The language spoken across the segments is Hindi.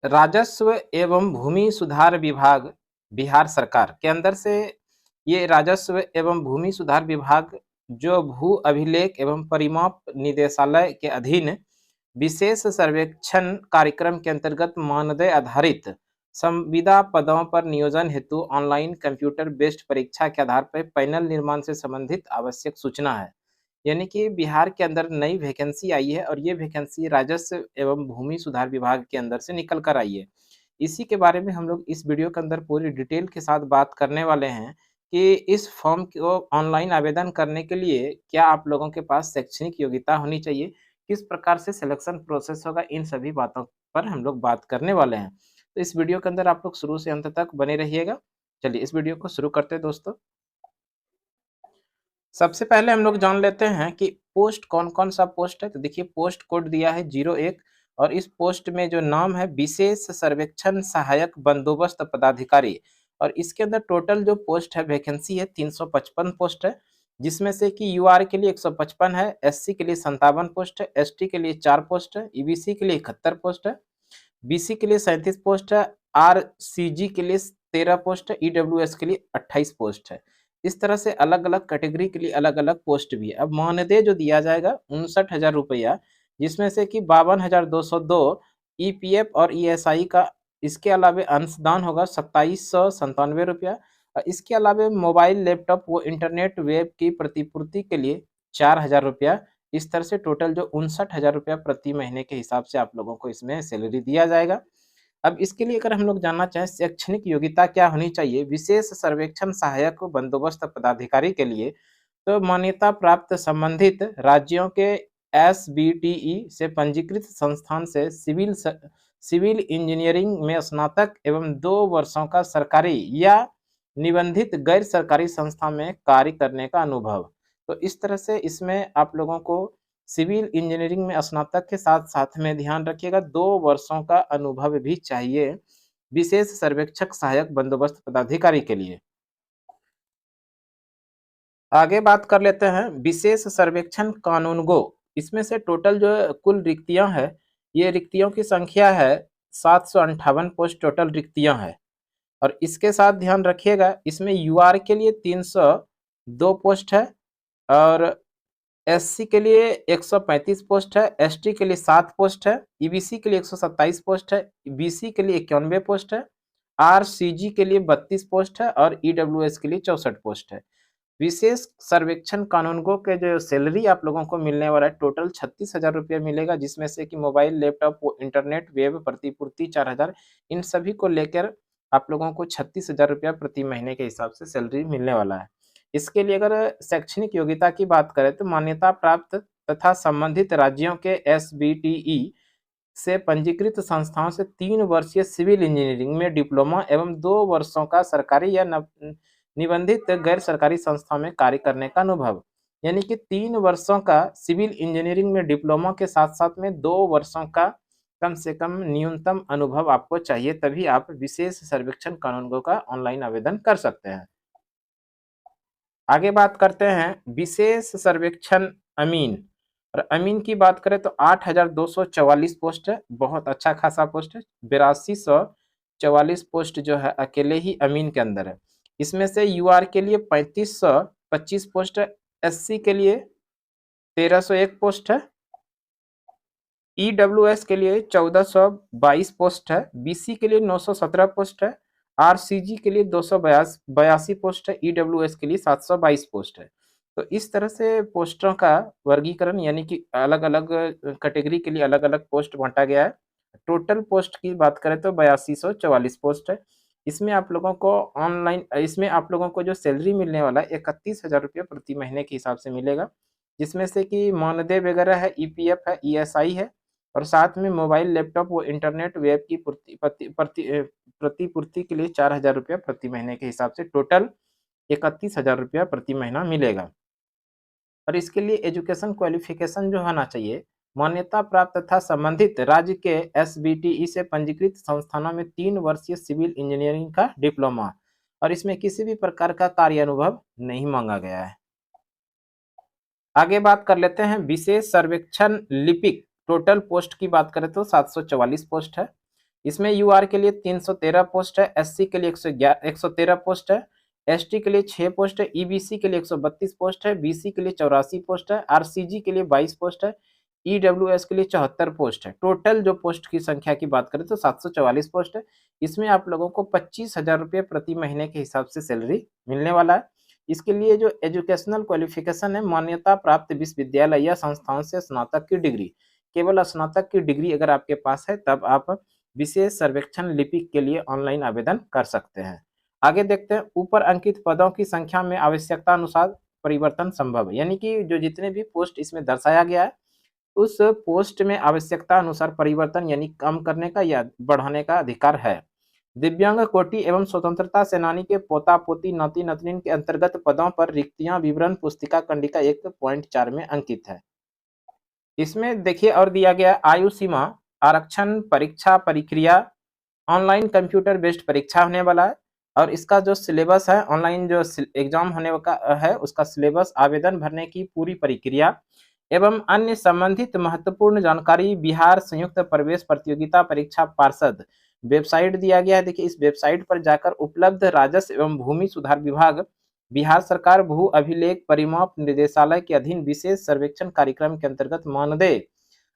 राजस्व एवं भूमि सुधार विभाग बिहार सरकार के अंदर से ये राजस्व एवं भूमि सुधार विभाग जो भू अभिलेख एवं परिमाप निदेशालय के अधीन विशेष सर्वेक्षण कार्यक्रम के अंतर्गत मानदेय आधारित संविदा पदों पर नियोजन हेतु ऑनलाइन कंप्यूटर बेस्ड परीक्षा के आधार पर पैनल निर्माण से संबंधित आवश्यक सूचना है। यानी कि बिहार के अंदर नई वैकेंसी आई है और ये वैकेंसी राजस्व एवं भूमि सुधार विभाग के अंदर से निकल कर आई है। इसी के बारे में हम लोग इस वीडियो के अंदर पूरी डिटेल के साथ बात करने वाले हैं कि इस फॉर्म को ऑनलाइन आवेदन करने के लिए क्या आप लोगों के पास शैक्षणिक योग्यता होनी चाहिए, किस प्रकार से सिलेक्शन प्रोसेस होगा, इन सभी बातों पर हम लोग बात करने वाले हैं। तो इस वीडियो के अंदर आप लोग शुरू से अंत तक बने रहिएगा। चलिए इस वीडियो को शुरू करते हैं दोस्तों। सबसे पहले हम लोग जान लेते हैं कि पोस्ट कौन-कौन सा पोस्ट है। तो देखिए पोस्ट कोड दिया है 01 और इस पोस्ट में जो नाम है विशेष सर्वेक्षण सहायक बंदोबस्त पदाधिकारी और इसके अंदर टोटल जो पोस्ट है वैकेंसी है 355 पोस्ट है, जिसमें से कि यूआर के लिए 155 है, एससी के लिए 57 पोस्ट है, एसटी के लिए 4 पोस्ट है, ईबीसी के लिए 71 पोस्ट है, बीसी के लिए 37 पोस्ट है, आरसीजी के लिए 13 पोस्ट है, ईडब्ल्यूएस के लिए 28 पोस्ट है। इस तरह से अलग-अलग कैटेगरी के लिए अलग-अलग पोस्ट भी है। अब मानदेय जो दिया जाएगा 59,000 रुपया, जिसमें से कि 52,202 ईपीएफ और ईएसआई का, इसके अलावे अंशदान होगा 2797 रुपया। इसके अलावे मोबाइल, लैपटॉप व इंटरनेट वेब की प्रतिपूर्ति के लिए 4,000 रुपया। इस तरह से टोटल जो 59,000 रुपया प्रति महीने के हिसाब से आप लोगों को इसमें सैलरी दिया जाएगा। अब इसके लिए अगर हम लोग जानना चाहें शैक्षणिक योग्यता क्या होनी चाहिए विशेष सर्वेक्षण सहायक बंदोबस्त पदाधिकारी के लिए, तो मान्यता प्राप्त संबंधित राज्यों के एसबीटीई से पंजीकृत संस्थान से सिविल इंजीनियरिंग में स्नातक एवं 2 वर्षों का सरकारी या निबंधित गैर सरकारी संस्था में कार्य करने का अनुभव। तो इस तरह से इसमें आप लोगों को सिविल इंजीनियरिंग में स्नातक के साथ-साथ में ध्यान रखिएगा 2 वर्षों का अनुभव भी चाहिए विशेष सर्वेक्षक सहायक बंदोबस्त पदाधिकारी के लिए। आगे बात कर लेते हैं विशेष सर्वेक्षण कानूनगो। इसमें से टोटल जो कुल रिक्तियां है, ये रिक्तियों की संख्या है 758 पोस्ट टोटल रिक्तियां है। और इसके साथ ध्यान रखिएगा इसमें यूआर के लिए 302 पोस्ट है और एससी के लिए 135 पोस्ट है, एसटी के लिए 7 पोस्ट है, ईबीसी के लिए 127 पोस्ट है, बीसी के लिए 91 पोस्ट है, आरसीजी के लिए 32 पोस्ट है और ईडब्ल्यूएस के लिए 64 पोस्ट है। विशेष सर्वेक्षण कानूनगो के जो सैलरी आप लोगों को मिलने वाला है टोटल 36,000 रुपया मिलेगा, जिसमें से कि मोबाइल, लैपटॉप, इंटरनेट, वेब प्रतिपूर्ति 4,000, इन सभी को लेकर आप लोगों को 36,000 रुपया प्रति महीने के हिसाब से सैलरी मिलने वाला है। इसके लिए अगर शैक्षणिक योग्यता की बात करें तो मान्यता प्राप्त तथा संबंधित राज्यों के एसबीटीई से पंजीकृत संस्थाओं से 3 वर्षीय सिविल इंजीनियरिंग में डिप्लोमा एवं 2 वर्षों का सरकारी या निबंधित गैर सरकारी संस्था में कार्य करने का अनुभव। यानी कि 3 वर्षों का सिविल इंजीनियरिंग में डिप्लोमा के साथ-साथ में 2 वर्षों का कम से कम न्यूनतम अनुभव आपको चाहिए, तभी आप विशेष सर्वेक्षण कानूनगो का ऑनलाइन आवेदन कर सकते हैं। आगे बात करते हैं विशेष सर्वेक्षण अमीन। और अमीन की बात करें तो 8,244 पोस्ट है, बहुत अच्छा खासा पोस्ट है। 8244 पोस्ट जो है अकेले ही अमीन के अंदर है। इसमें से यूआर के लिए 3525 पोस्ट है, एससी के लिए 1301 पोस्ट है, ईडब्ल्यूएस के लिए 1422 पोस्ट है, बीसी के लिए 917 पोस्ट है, आरसीजी के लिए 282 पोस्ट है, ईडब्ल्यूएस के लिए 722 पोस्ट है। तो इस तरह से पोस्टों का वर्गीकरण यानी कि अलग-अलग कैटेगरी के लिए अलग-अलग पोस्ट बाँटा गया है। टोटल पोस्ट की बात करें तो 8244 पोस्ट है। इसमें आप लोगों को जो सैलरी मिलने वाला है 31,000 रुपये प्रति महीने के हिसाब से मिलेगा, जिसमें से कि मानदेय वगैरह है, ईपीएफ है, ईएसआई है और साथ में मोबाइल, लैपटॉप व इंटरनेट वेब की प्रतिपूर्ति के लिए 4,000 रुपया प्रति महीने के हिसाब से टोटल 31,000 रुपया प्रति महीना मिलेगा। और इसके लिए एजुकेशन क्वालिफिकेशन जो होना चाहिए, मान्यता प्राप्त तथा संबंधित राज्य के एसबीटीई से पंजीकृत संस्थानों में 3 वर्षीय सिविल इंजीनियरिंग का डिप्लोमा और इसमें किसी भी प्रकार का कार्य अनुभव नहीं मांगा गया है। आगे बात कर लेते हैं विशेष सर्वेक्षण लिपिक। टोटल पोस्ट की बात करें तो 744 पोस्ट है। इसमें यूआर के लिए 313 पोस्ट है, एससी के लिए 113 पोस्ट है, एसटी के लिए 6 पोस्ट है, ईबीसी के लिए 132 पोस्ट है, बीसी के लिए 84 पोस्ट है, आरसीजी के लिए 22 पोस्ट है, ईडब्ल्यूएस के लिए 74 पोस्ट है। टोटल जो पोस्ट की संख्या की बात करें तो 744 पोस्ट है। इसमें आप लोगों को 25,000 रुपये प्रति महीने के हिसाब से सैलरी मिलने वाला है। इसके लिए जो एजुकेशनल क्वालिफिकेशन है, मान्यता प्राप्त विश्वविद्यालय या संस्थाओं से स्नातक की डिग्री, केवल स्नातक की डिग्री अगर आपके पास है तब आप विशेष सर्वेक्षण लिपिक के लिए ऑनलाइन आवेदन कर सकते हैं। आगे देखते हैं, ऊपर अंकित पदों की संख्या में आवश्यकता अनुसार परिवर्तन संभव है, यानी कि जो जितने भी पोस्ट इसमें दर्शाया गया है उस पोस्ट में आवश्यकता अनुसार परिवर्तन यानी कम करने का या बढ़ाने का अधिकार है। दिव्यांग कोटि एवं स्वतंत्रता सेनानी के पोता पोती नाती नातनी के अंतर्गत पदों पर रिक्तियां विवरण पुस्तिका कंडिका 1.4 में अंकित है। इसमें देखिए और दिया गया आयु सीमा, आरक्षण, परीक्षा प्रक्रिया, ऑनलाइन कंप्यूटर बेस्ड परीक्षा होने वाला है और इसका जो सिलेबस है, ऑनलाइन जो एग्जाम होने का है उसका सिलेबस, आवेदन भरने की पूरी प्रक्रिया एवं अन्य संबंधित महत्वपूर्ण जानकारी बिहार संयुक्त प्रवेश प्रतियोगिता परीक्षा पार्षद वेबसाइट दिया गया है। देखिए इस वेबसाइट पर जाकर उपलब्ध राजस्व एवं भूमि सुधार विभाग, बिहार सरकार भू अभिलेख परिमाप निदेशालय के अधीन विशेष सर्वेक्षण कार्यक्रम के अंतर्गत मानदेय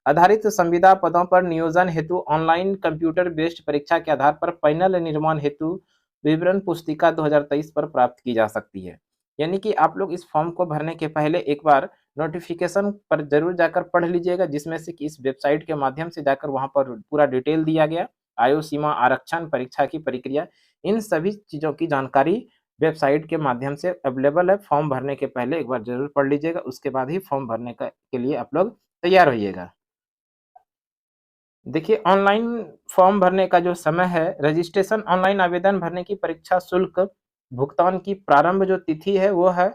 आधारित संविदा पदों पर नियोजन हेतु ऑनलाइन कंप्यूटर बेस्ड परीक्षा के आधार पर पैनल निर्माण हेतु विवरण पुस्तिका 2023 पर प्राप्त की जा सकती है। यानी कि आप लोग इस फॉर्म को भरने के पहले एक बार नोटिफिकेशन पर जरूर जाकर पढ़ लीजिएगा, जिसमें से कि इस वेबसाइट के माध्यम से जाकर वहां पर पूरा डिटेल दिया गया, आयु सीमा, आरक्षण, परीक्षा की प्रक्रिया, इन सभी चीजों की जानकारी वेबसाइट के माध्यम से अवेलेबल है। फॉर्म भरने के पहले एक बार जरूर पढ़ लीजिएगा, उसके बाद ही फॉर्म भरने के लिए आप लोग तैयार होइएगा। देखिए ऑनलाइन फॉर्म भरने का जो समय है, रजिस्ट्रेशन ऑनलाइन आवेदन भरने की परीक्षा शुल्क भुगतान की प्रारंभ जो तिथि है वो है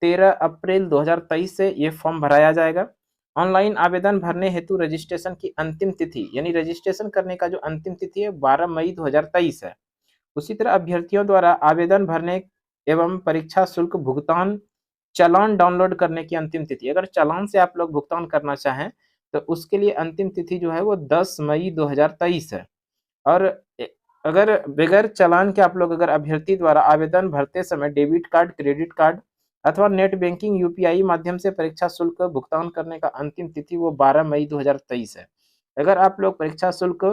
13 अप्रैल 2023 से ये फॉर्म भराया जाएगा। ऑनलाइन आवेदन भरने हेतु रजिस्ट्रेशन की अंतिम तिथि यानी रजिस्ट्रेशन करने का जो अंतिम तिथि है 12 मई 2023 है। उसी तरह अभ्यर्थियों द्वारा आवेदन भरने एवं परीक्षा शुल्क भुगतान चालान डाउनलोड करने की अंतिम तिथि, अगर चालान से आप लोग भुगतान करना चाहें तो उसके लिए अंतिम तिथि जो है वो 10 मई 2023 है। और अगर बगैर चालान के आप लोग अगर अभ्यर्थी द्वारा आवेदन भरते समय डेबिट कार्ड, क्रेडिट कार्ड अथवा नेट बैंकिंग यूपीआई माध्यम से परीक्षा शुल्क भुगतान करने का अंतिम तिथि वो 12 मई 2023 है। अगर आप लोग परीक्षा शुल्क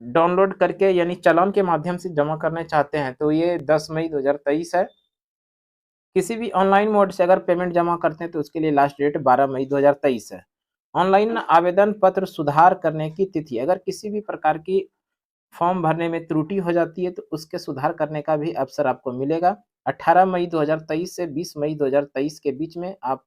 डाउनलोड करके यानी चालान के माध्यम से जमा करना चाहते हैं तो ये 10 मई 2023 है। किसी भी ऑनलाइन मोड से अगर पेमेंट जमा करते हैं तो उसके लिए लास्ट डेट 12 मई 2023 है। ऑनलाइन आवेदन पत्र सुधार करने की तिथि, अगर किसी भी प्रकार की फॉर्म भरने में त्रुटि हो जाती है तो उसके सुधार करने का भी अवसर आपको मिलेगा। 18 मई 2023 से 20 मई 2023 के बीच में आप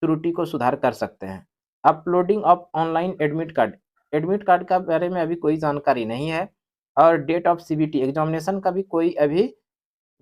त्रुटि को सुधार कर सकते हैं। Uploading of online admit card, admit card का बारे में अभी कोई जानकारी नहीं है और डेट ऑफ सीबीटी एग्जामिनेशन का भी कोई अभी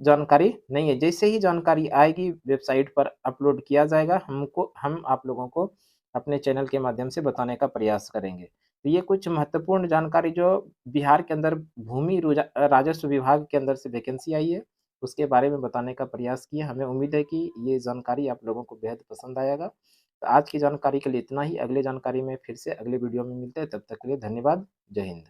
जानकारी नहीं है। जैसे ही जानकारी आएगी वेबसाइट पर अपलोड किया जाएगा, हम आप लोगों को अपने चैनल के माध्यम से बताने का प्रयास करेंगे। तो ये कुछ महत्वपूर्ण जानकारी जो बिहार के अंदर भूमि राजस्व विभाग के अंदर से वैकेंसी आई है, उसके बारे में बताने का प्रयास किया। हमें उम्मीद है कि ये जानकारी आप लोगों को बेहद पसंद आएगा। तो आज की जानकारी के लिए इतना ही, अगले जानकारी में फिर से अगले वीडियो में मिलते हैं, तब तक के लिए धन्यवाद। जय हिंद।